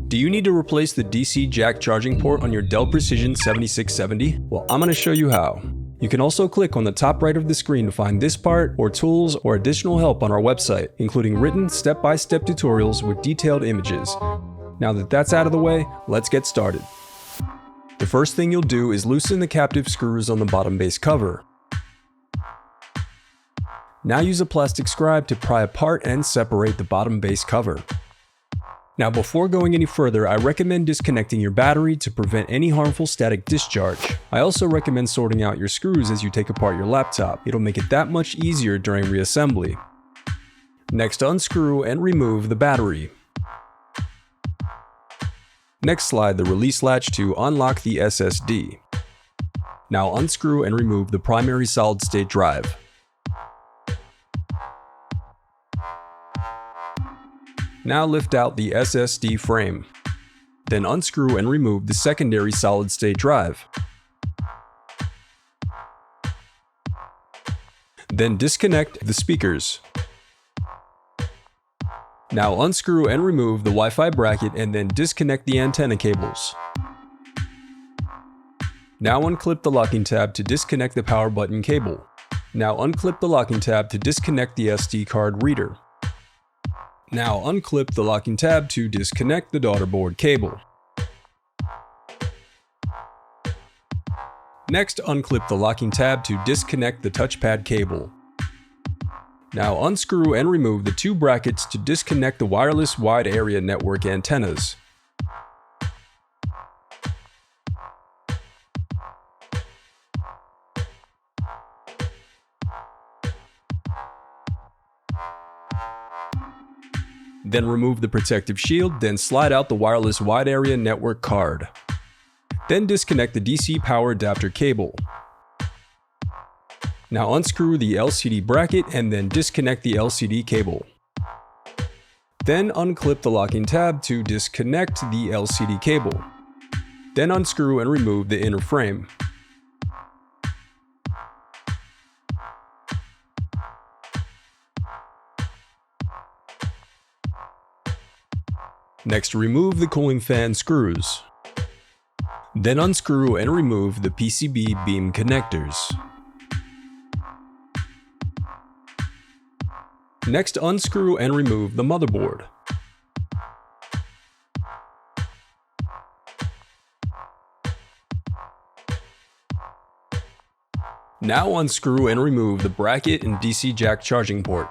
Do you need to replace the DC jack charging port on your Dell Precision 7670? Well, I'm going to show you how. You can also click on the top right of the screen to find this part, or tools, or additional help on our website, including written step-by-step tutorials with detailed images. Now that that's out of the way, let's get started. The first thing you'll do is loosen the captive screws on the bottom base cover. Now use a plastic scribe to pry apart and separate the bottom base cover. Now before going any further, I recommend disconnecting your battery to prevent any harmful static discharge. I also recommend sorting out your screws as you take apart your laptop. It'll make it that much easier during reassembly. Next, unscrew and remove the battery. Next, slide the release latch to unlock the SSD. Now unscrew and remove the primary solid-state drive. Now lift out the SSD frame. Then unscrew and remove the secondary solid-state drive. Then disconnect the speakers. Now unscrew and remove the Wi-Fi bracket and then disconnect the antenna cables. Now unclip the locking tab to disconnect the power button cable. Now unclip the locking tab to disconnect the SD card reader. Now unclip the locking tab to disconnect the daughterboard cable. Next, unclip the locking tab to disconnect the touchpad cable. Now unscrew and remove the two brackets to disconnect the wireless wide area network antennas. Then remove the protective shield, then slide out the wireless wide area network card. Then disconnect the DC power adapter cable. Now unscrew the LCD bracket and then disconnect the LCD cable. Then unclip the locking tab to disconnect the LCD cable. Then unscrew and remove the inner frame. Next, remove the cooling fan screws. Then unscrew and remove the PCB beam connectors. Next, unscrew and remove the motherboard. Now unscrew and remove the bracket and DC jack charging port.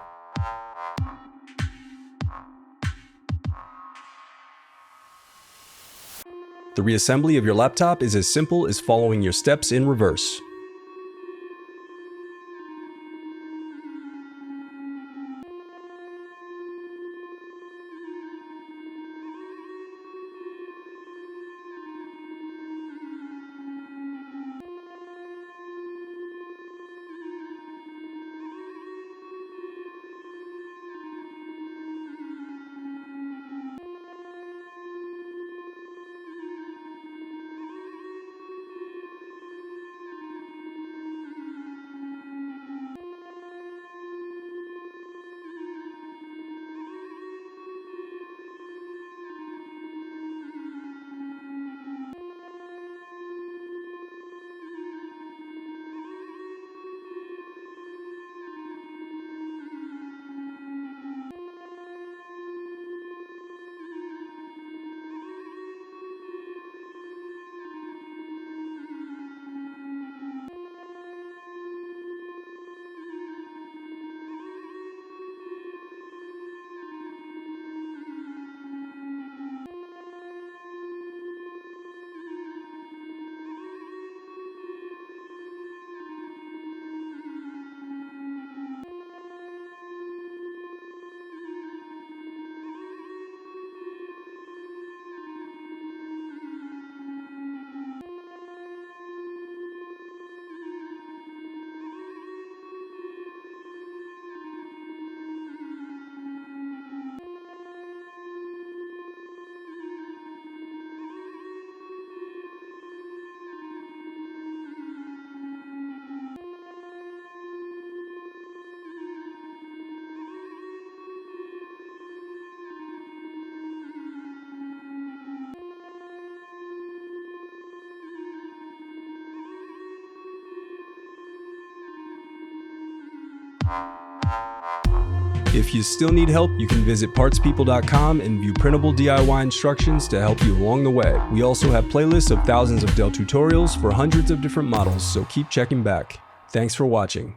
The reassembly of your laptop is as simple as following your steps in reverse. If you still need help, you can visit partspeople.com and view printable DIY instructions to help you along the way. We also have playlists of thousands of Dell tutorials for hundreds of different models, so keep checking back. Thanks for watching.